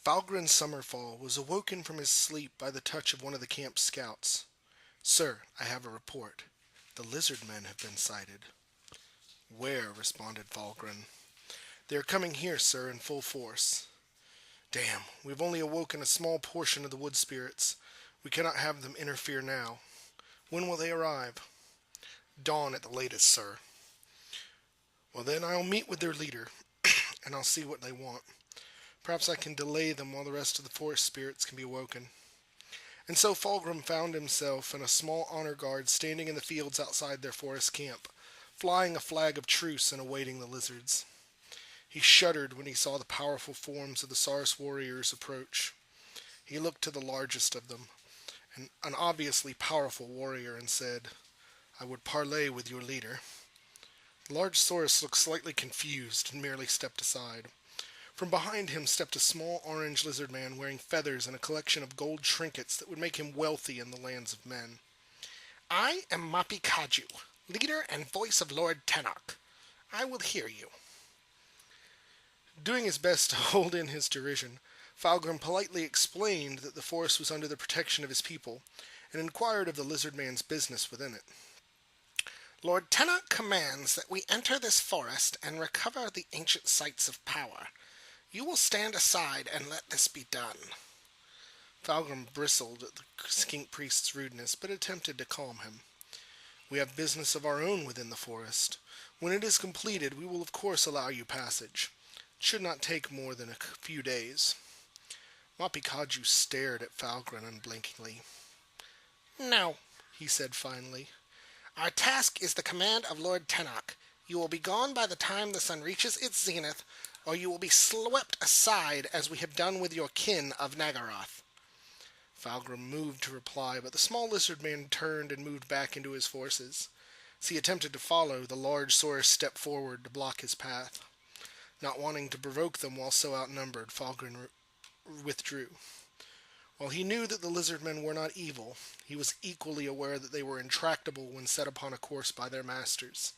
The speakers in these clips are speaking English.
Falgren Summerfall was awoken from his sleep by the touch of one of the camp's scouts. "Sir, I have a report. The Lizardmen have been sighted." "Where?" responded Falgren. "They are coming here, sir, in full force." "Damn, we've only awoken a small portion of the wood spirits. We cannot have them interfere now. When will they arrive?" "Dawn at the latest, sir." "Well then, I'll meet with their leader, and I'll see what they want. Perhaps I can delay them while the rest of the forest spirits can be awoken." And so Fulgrim found himself and a small honor guard standing in the fields outside their forest camp, flying a flag of truce and awaiting the lizards. He shuddered when he saw the powerful forms of the Saurus warriors approach. He looked to the largest of them, an obviously powerful warrior, and said, "I would parley with your leader." The large Saurus looked slightly confused and merely stepped aside. From behind him stepped a small orange lizard man wearing feathers and a collection of gold trinkets that would make him wealthy in the lands of men. "I am Mapi Kaju, leader and voice of Lord Tenok. I will hear you." Doing his best to hold in his derision, Falgrim politely explained that the forest was under the protection of his people, and inquired of the lizard man's business within it. "Lord Tenok commands that we enter this forest and recover the ancient sites of power. You will stand aside and let this be done." Falgrim bristled at the skink priest's rudeness, but attempted to calm him. "We have business of our own within the forest. When it is completed, we will of course allow you passage. It should not take more than a few days." Mapikaju stared at Falgrim unblinkingly. "No," he said finally. "Our task is the command of Lord Tenok. You will be gone by the time the sun reaches its zenith, or you will be swept aside as we have done with your kin of Nagaroth." Falgrim moved to reply, but the small lizard man turned and moved back into his forces. As he attempted to follow, the large Saurus stepped forward to block his path. Not wanting to provoke them while so outnumbered, Falgrim withdrew. While he knew that the lizardmen were not evil, he was equally aware that they were intractable when set upon a course by their masters.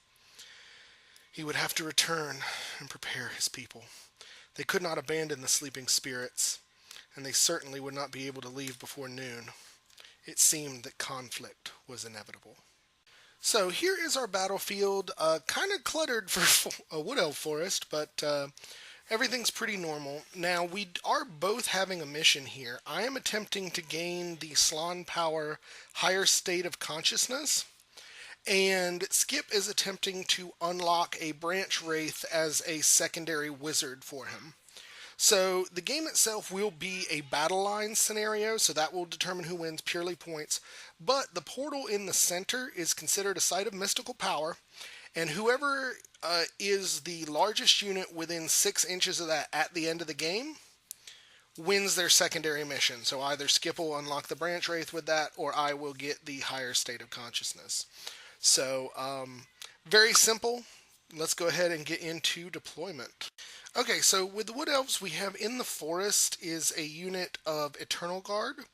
He would have to return and prepare his people. They could not abandon the sleeping spirits, and they certainly would not be able to leave before noon. It seemed that conflict was inevitable. So here is our battlefield, kind of cluttered for a wood elf forest, but everything's pretty normal. Now, we are both having a mission here. I am attempting to gain the Slan Power higher state of consciousness, and Skip is attempting to unlock a branch wraith as a secondary wizard for him. So the game itself will be a battle line scenario, so that will determine who wins, purely points. But the portal in the center is considered a site of mystical power, and whoever is the largest unit within 6 inches of that at the end of the game wins their secondary mission. So either Skip will unlock the branch wraith with that, or I will get the higher state of consciousness. So, very simple. Let's go ahead and get into deployment. Okay, so with the Wood Elves, we have in the forest is a unit of Eternal Guard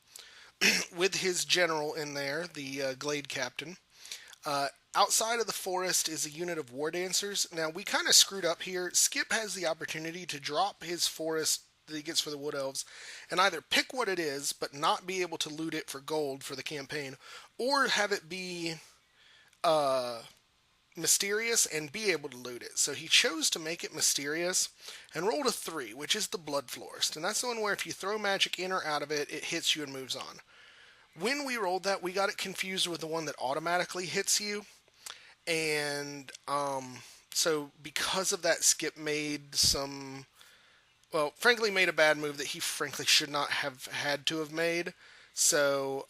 with his general in there, the Glade Captain. Outside of the forest is a unit of War Dancers. Now, we kind of screwed up here. Skip has the opportunity to drop his forest that he gets for the Wood Elves and either pick what it is, but not be able to loot it for gold for the campaign, or have it be mysterious and be able to loot it. So he chose to make it mysterious and rolled a 3, which is the Blood Florist. And that's the one where if you throw magic in or out of it, it hits you and moves on. When we rolled that, we got it confused with the one that automatically hits you. And so because of that, Skip made some, well, frankly made a bad move that he frankly should not have had to have made. So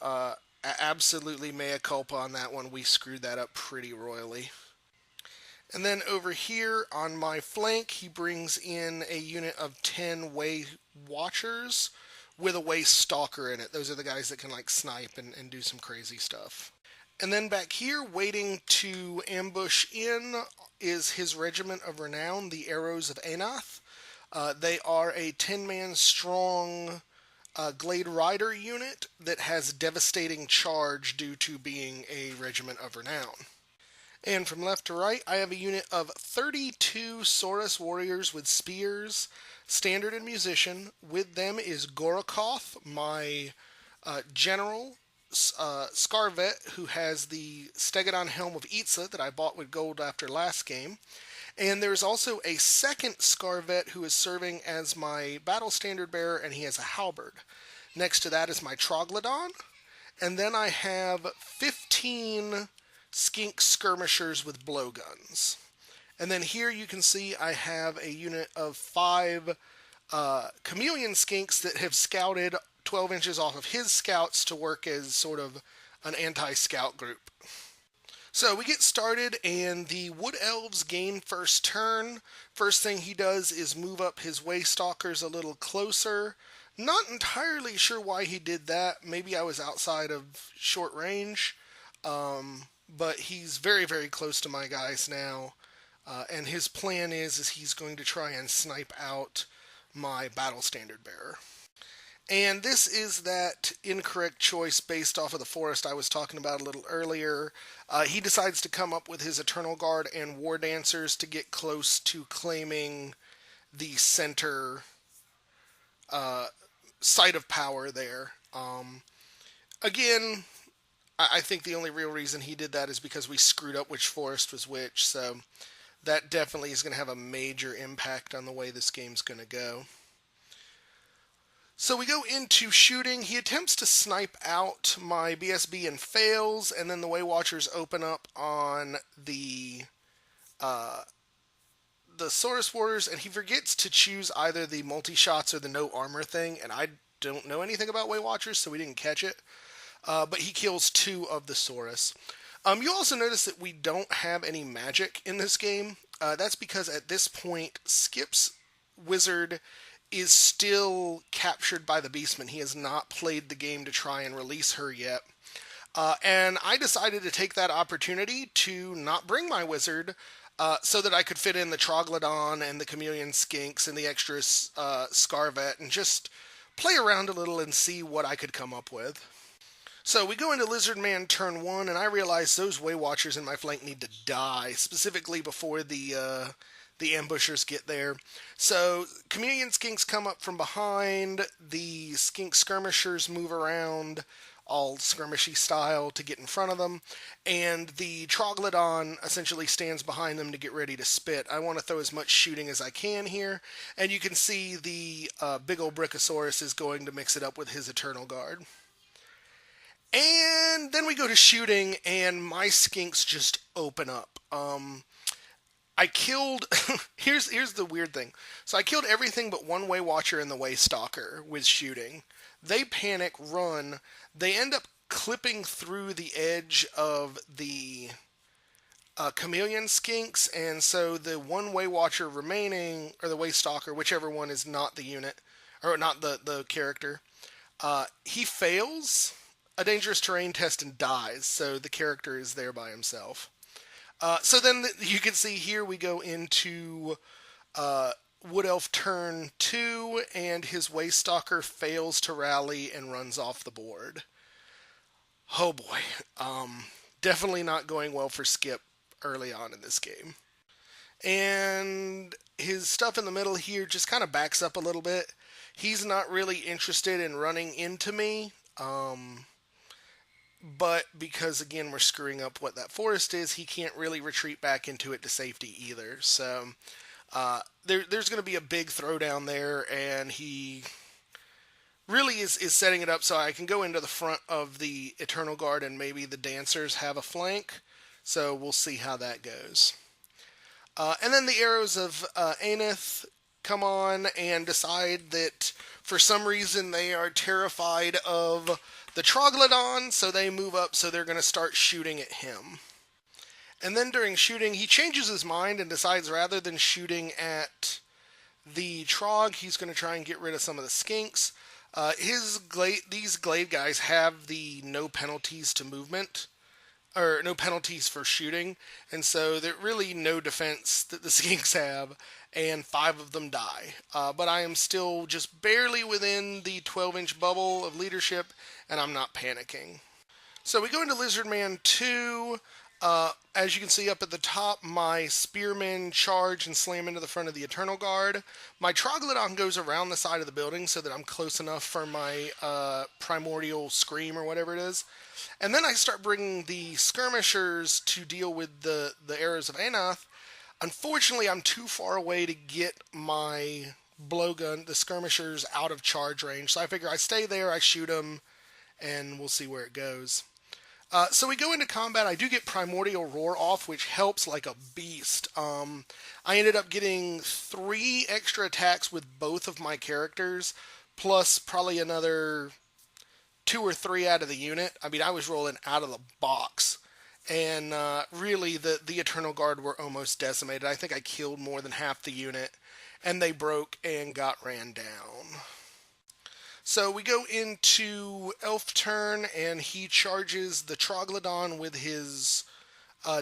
absolutely mea culpa on that one. We screwed that up pretty royally. And then over here on my flank, he brings in a unit of 10 Way Watchers with a Way Stalker in it. Those are the guys that can like snipe and do some crazy stuff. And then back here, waiting to ambush in, is his Regiment of Renown, the Arrows of Anath. They are a 10-man strong Glade Rider unit that has devastating charge due to being a Regiment of Renown. And from left to right, I have a unit of 32 Saurus warriors with spears, standard and musician. With them is Gorokoth, my general, Scarvet, who has the Stegodon Helm of Itza that I bought with gold after last game. And there's also a second Scarvet who is serving as my battle standard bearer, and he has a halberd. Next to that is my Troglodon. And then I have 15 skink skirmishers with blowguns. And then here you can see I have a unit of 5 chameleon skinks that have scouted 12 inches off of his scouts to work as sort of an anti-scout group. So we get started, and the Wood Elves gain first turn. First thing he does is move up his Waystalkers a little closer. Not entirely sure why he did that. Maybe I was outside of short range. But he's very, very close to my guys now. And his plan is he's going to try and snipe out my battle standard bearer. And this is that incorrect choice based off of the forest I was talking about a little earlier. He decides to come up with his Eternal Guard and War Dancers to get close to claiming the center site of power there. Again, I think the only real reason he did that is because we screwed up which forest was which, so that definitely is going to have a major impact on the way this game's going to go. So we go into shooting. He attempts to snipe out my BSB and fails, and then the Waywatchers open up on the Saurus Warriors, and he forgets to choose either the multi-shots or the no armor thing, and I don't know anything about Waywatchers, so we didn't catch it. But he kills 2 of the Saurus. You'll also notice that we don't have any magic in this game. That's because at this point, Skip's wizard is still captured by the Beastman. He has not played the game to try and release her yet. And I decided to take that opportunity to not bring my wizard so that I could fit in the Troglodon and the Chameleon Skinks and the extra Scarvet and just play around a little and see what I could come up with. So we go into Lizardman turn 1, and I realize those Waywatchers in my flank need to die, specifically before the ambushers get there. So Chameleon Skinks come up from behind, the Skink Skirmishers move around, all skirmishy style, to get in front of them, and the Troglodon essentially stands behind them to get ready to spit. I want to throw as much shooting as I can here, and you can see the big old Brachiosaurus is going to mix it up with his Eternal Guard. And then we go to shooting, and my skinks just open up. I killed... here's the weird thing. So I killed everything but one Waywatcher and the Waystalker with shooting. They panic, run. They end up clipping through the edge of the Chameleon Skinks, and so the one Waywatcher remaining, or the Waystalker, whichever one is not the unit, or not the character, he fails a dangerous terrain test and dies, so the character is there by himself. So then you can see here we go into Wood Elf turn 2, and his Waystalker fails to rally and runs off the board. Oh boy. Definitely not going well for Skip early on in this game. And his stuff in the middle here just kind of backs up a little bit. He's not really interested in running into me. But because, again, we're screwing up what that forest is, he can't really retreat back into it to safety either. So there's going to be a big throwdown there, and he really is setting it up so I can go into the front of the Eternal Guard and maybe the Dancers have a flank. So we'll see how that goes. And then the arrows of Aneth come on and decide that for some reason they are terrified of the Troglodon, so they move up, so they're going to start shooting at him. And then during shooting, he changes his mind and decides rather than shooting at the Trog, he's going to try and get rid of some of the Skinks. These Glade guys have the no penalties to movement, or no penalties for shooting, and so there's really no defense that the Skinks have, and 5 of them die. But I am still just barely within the 12-inch bubble of leadership, and I'm not panicking. So we go into Lizardman 2. As you can see up at the top, my spearmen charge and slam into the front of the Eternal Guard. My Troglodyte goes around the side of the building so that I'm close enough for my primordial scream or whatever it is. And then I start bringing the skirmishers to deal with the arrows of Anath. Unfortunately, I'm too far away to get my blowgun, the skirmishers, out of charge range. So I figure I stay there, I shoot them, and we'll see where it goes. So we go into combat. I do get Primordial Roar off, which helps like a beast. I ended up getting 3 extra attacks with both of my characters, plus probably another 2 or 3 out of the unit. I mean, I was rolling out of the box. And really, the Eternal Guard were almost decimated. I think I killed more than half the unit, and they broke and got ran down. So we go into Elf turn, and he charges the Troglodon with his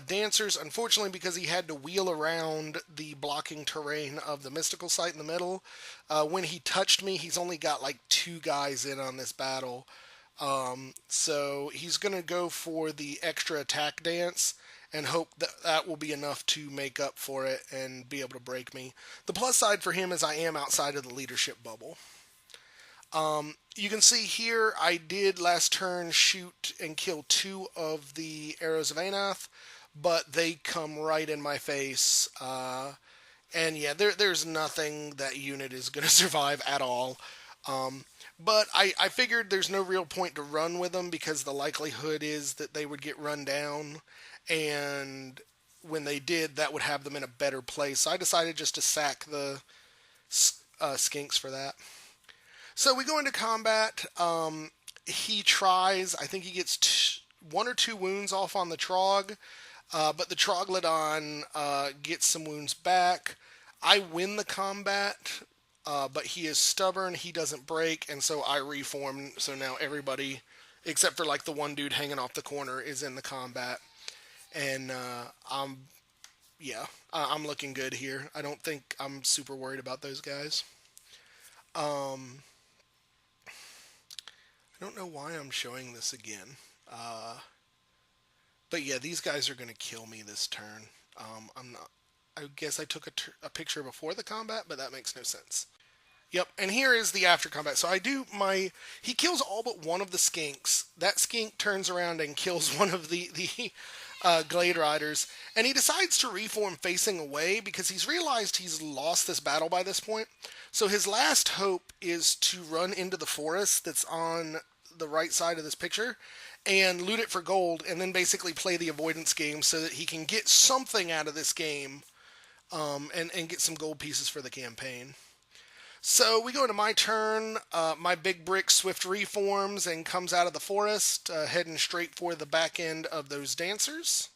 dancers. Unfortunately, because he had to wheel around the blocking terrain of the mystical site in the middle, when he touched me, he's only got like 2 guys in on this battle. So he's going to go for the extra attack dance and hope that that will be enough to make up for it and be able to break me. The plus side for him is I am outside of the leadership bubble. You can see here I did last turn shoot and kill 2 of the arrows of Anath, but they come right in my face. And yeah, there's nothing that unit is going to survive at all. But I figured there's no real point to run with them because the likelihood is that they would get run down, and when they did, that would have them in a better place. So I decided just to sack the skinks for that. So we go into combat. He tries. I think he gets 1 or 2 wounds off on the Trog, but the Troglodon gets some wounds back. I win the combat, but he is stubborn. He doesn't break, and so I reform. So now everybody, except for like the one dude hanging off the corner, is in the combat, and I'm looking good here. I don't think I'm super worried about those guys. I don't know why I'm showing this again. But yeah, these guys are going to kill me this turn. I'm not. I guess I took a picture before the combat, but that makes no sense. Yep, and here is the after combat. So he kills all but one of the skinks. That skink turns around and kills one of the Glade Riders, and he decides to reform facing away because he's realized he's lost this battle by this point. So his last hope is to run into the forest that's on the right side of this picture and loot it for gold, and then basically play the avoidance game so that he can get something out of this game, and get some gold pieces for the campaign. So we go into my turn. My big brick swift reforms and comes out of the forest, heading straight for the back end of those dancers.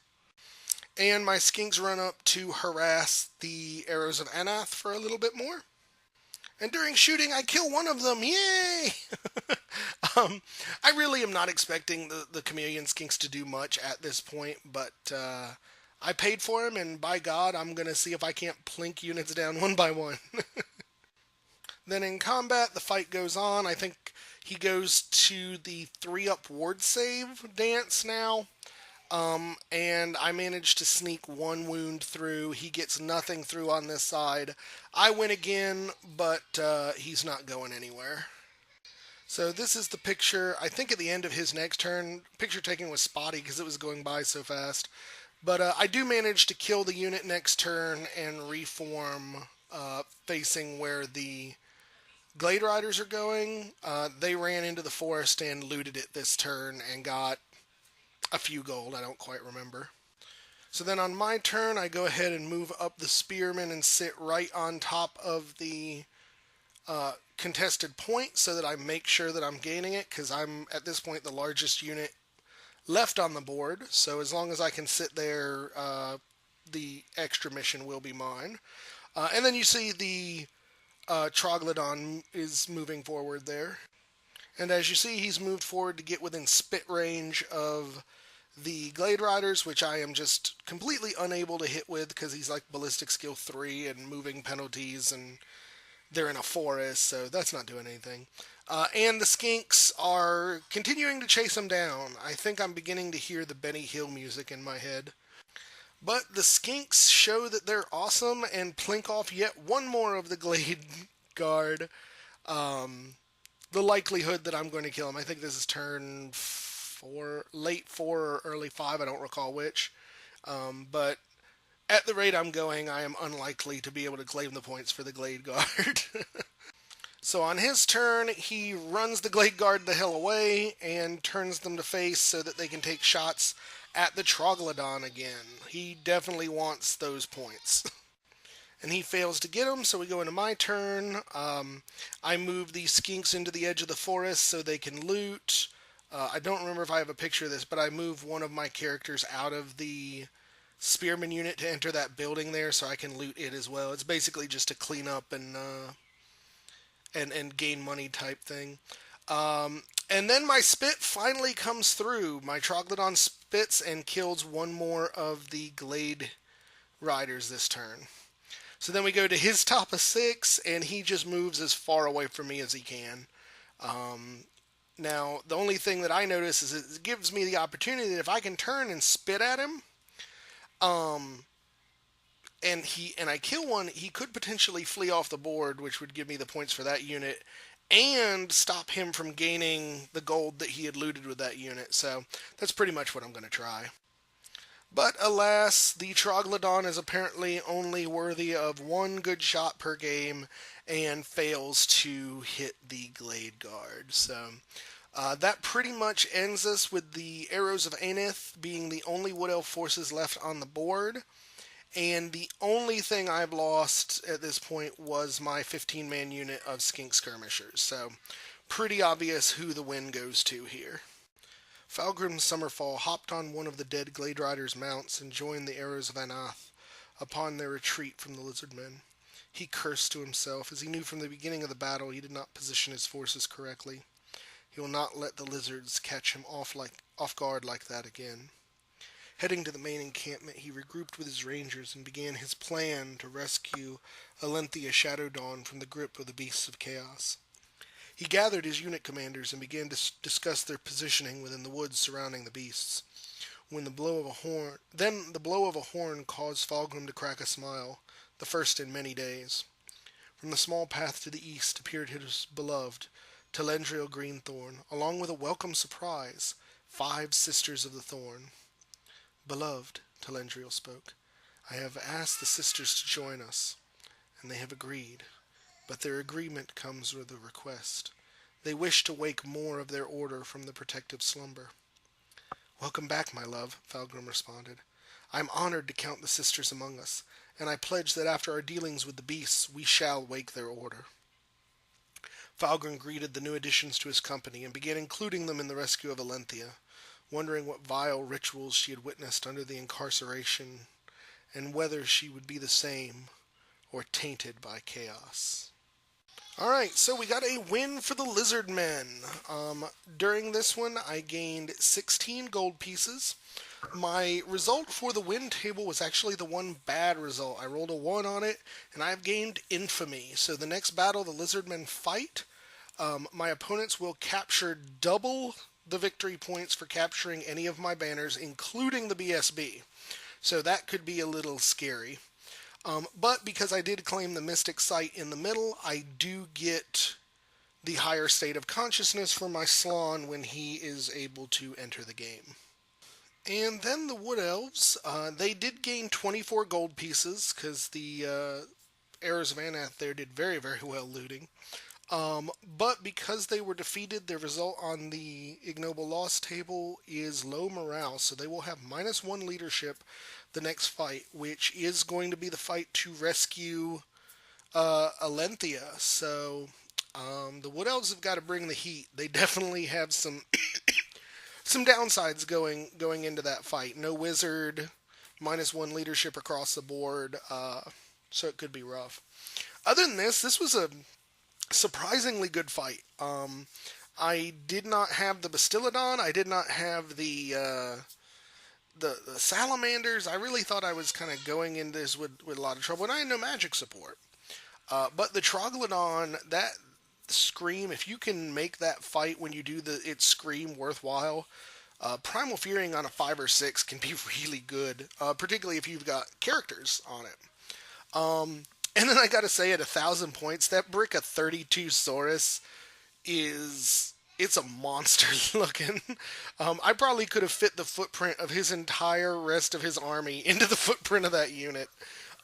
And my skinks run up to harass the arrows of Anath for a little bit more. And during shooting, I kill one of them. Yay! I really am not expecting the chameleon skinks to do much at this point, but I paid for him, and by God, I'm going to see if I can't plink units down one by one. Then in combat, the fight goes on. I think he goes to the 3-up ward save dance now. And I managed to sneak 1 wound through. He gets nothing through on this side. I win again, but he's not going anywhere. So this is the picture, I think at the end of his next turn. Picture taken was spotty because it was going by so fast. But I do manage to kill the unit next turn and reform facing where the Glade Riders are going. They ran into the forest and looted it this turn and got a few gold. I don't quite remember. So then on my turn, I go ahead and move up the spearmen and sit right on top of the contested point so that I make sure that I'm gaining it, because I'm at this point the largest unit left on the board. So as long as I can sit there, the extra mission will be mine. And then you see the Troglodon is moving forward there. And as you see, he's moved forward to get within spit range of the Glade Riders, which I am just completely unable to hit with because he's like ballistic skill 3 and moving penalties and they're in a forest, so that's not doing anything. And the skinks are continuing to chase him down. I think I'm beginning to hear the Benny Hill music in my head. But the skinks show that they're awesome and plink off yet one more of the Glade Guard. Um, the likelihood that I'm going to kill him, I think this is turn 4, late 4 or early 5, I don't recall which. But at the rate I'm going, I am unlikely to be able to claim the points for the Glade Guard. So on his turn, he runs the Glade Guard the hell away and turns them to face so that they can take shots at the Troglodon again. He definitely wants those points. And he fails to get them, so we go into my turn. I move these skinks into the edge of the forest so they can loot. I don't remember if I have a picture of this, but I move one of my characters out of the spearman unit to enter that building there so I can loot it as well. It's basically just a clean up and gain money type thing. And then my spit finally comes through. My Troglodon spits and kills one more of the Glade Riders this turn. So then we go to his top of 6, and he just moves as far away from me as he can. Now, the only thing that I notice is it gives me the opportunity that if I can turn and spit at him, and I kill one, he could potentially flee off the board, which would give me the points for that unit, and stop him from gaining the gold that he had looted with that unit. So that's pretty much what I'm going to try. But alas, the Troglodon is apparently only worthy of one good shot per game and fails to hit the Glade Guard. So that pretty much ends us with the Arrows of Aneth being the only Wood Elf forces left on the board. And the only thing I've lost at this point was my 15-man unit of Skink Skirmishers. So pretty obvious who the win goes to here. Falgrim Summerfall hopped on one of the dead Glade Riders' mounts and joined the Arrows of Anath upon their retreat from the Lizardmen. He cursed to himself, as he knew from the beginning of the battle he did not position his forces correctly. He will not let the lizards catch him off guard like that again. Heading to the main encampment, he regrouped with his rangers and began his plan to rescue Alenthia Shadow Dawn from the grip of the Beasts of Chaos. He gathered his unit commanders and began to discuss their positioning within the woods surrounding the beasts. Then the blow of a horn caused Falgrim to crack a smile, the first in many days. From the small path to the east appeared his beloved, Telendriel Greenthorn, along with a welcome surprise, 5 Sisters of the Thorn. Beloved, Telendriel spoke, I have asked the sisters to join us, and they have agreed. But their agreement comes with a request. They wish to wake more of their order from the protective slumber. Welcome back, my love, Falgrim responded. I am honored to count the sisters among us, and I pledge that after our dealings with the beasts, we shall wake their order. Falgrim greeted the new additions to his company and began including them in the rescue of Alenthia, wondering what vile rituals she had witnessed under the incarceration, and whether she would be the same or tainted by chaos. Alright, so we got a win for the Lizardmen. During this one, I gained 16 gold pieces. My result for the win table was actually the one bad result. I rolled a 1 on it, and I've gained infamy. So the next battle the Lizardmen fight, my opponents will capture double the victory points for capturing any of my banners, including the BSB. So that could be a little scary. But because I did claim the Mystic Sight in the middle, I do get the higher state of consciousness for my Slann when he is able to enter the game. And then the Wood Elves, they did gain 24 gold pieces because the Arrows of Anath there did very, very well looting. But because they were defeated, their result on the ignoble loss table is low morale, so they will have -1 leadership the next fight, which is going to be the fight to rescue Alenthia. So the Wood Elves have got to bring the heat. They definitely have some some downsides going into that fight. No wizard, -1 leadership across the board, so it could be rough. Other than this was a surprisingly good fight. I did not have the Bastiladon. I did not have the Salamanders. I really thought I was kind of going into this with a lot of trouble, and I had no magic support. But the Troglodon, that scream, if you can make that fight when you do its scream worthwhile, Primal Fearing on a 5 or 6 can be really good, particularly if you've got characters on it. And then I gotta say, at 1,000 points, that Brick of 32 Saurus is it's a monster looking. I probably could have fit the footprint of his entire rest of his army into the footprint of that unit.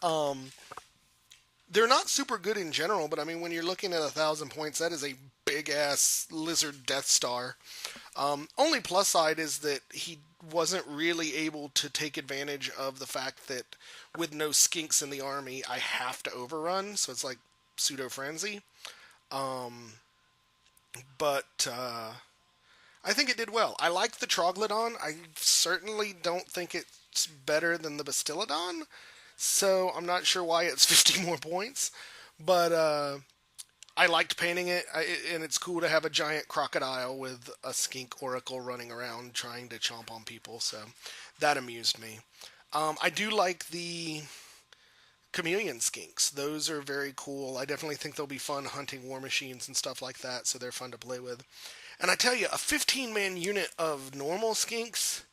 They're not super good in general, but I mean, when you're looking at 1,000 points, that is a big ass lizard Death Star. Only plus side is that he wasn't really able to take advantage of the fact that with no skinks in the army, I have to overrun, so it's like pseudo frenzy. But I think it did well. I like the Troglodon. I certainly don't think it's better than the Bastiladon, so I'm not sure why it's 50 more points. But I liked painting it, and it's cool to have a giant crocodile with a skink oracle running around trying to chomp on people, so that amused me. I do like the chameleon skinks. Those are very cool. I definitely think they'll be fun hunting war machines and stuff like that, so they're fun to play with. And I tell you, a 15-man unit of normal skinks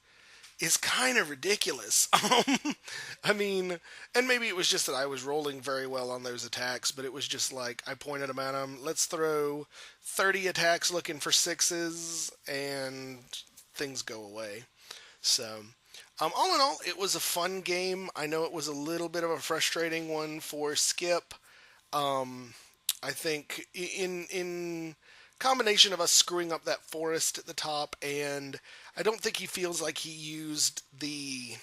is kind of ridiculous. I mean, and maybe it was just that I was rolling very well on those attacks, but it was just like, I pointed them at them, let's throw 30 attacks looking for sixes, and things go away. So, all in all, it was a fun game. I know it was a little bit of a frustrating one for Skip. I think in combination of us screwing up that forest at the top, and I don't think he feels like he used the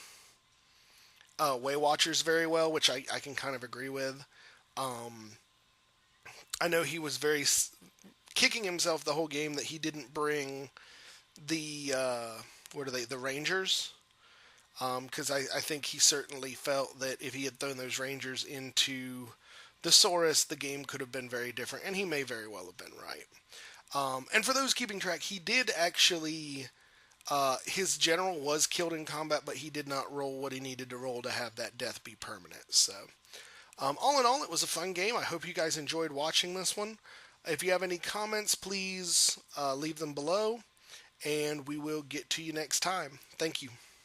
Way Watchers very well, which I can kind of agree with. I know he was very kicking himself the whole game that he didn't bring the what are they, the Rangers, because I think he certainly felt that if he had thrown those Rangers into the Saurus, the game could have been very different, and he may very well have been right. And for those keeping track, he did actually, his general was killed in combat, but he did not roll what he needed to roll to have that death be permanent. So, all in all, it was a fun game. I hope you guys enjoyed watching this one. If you have any comments, please leave them below, and we will get to you next time. Thank you.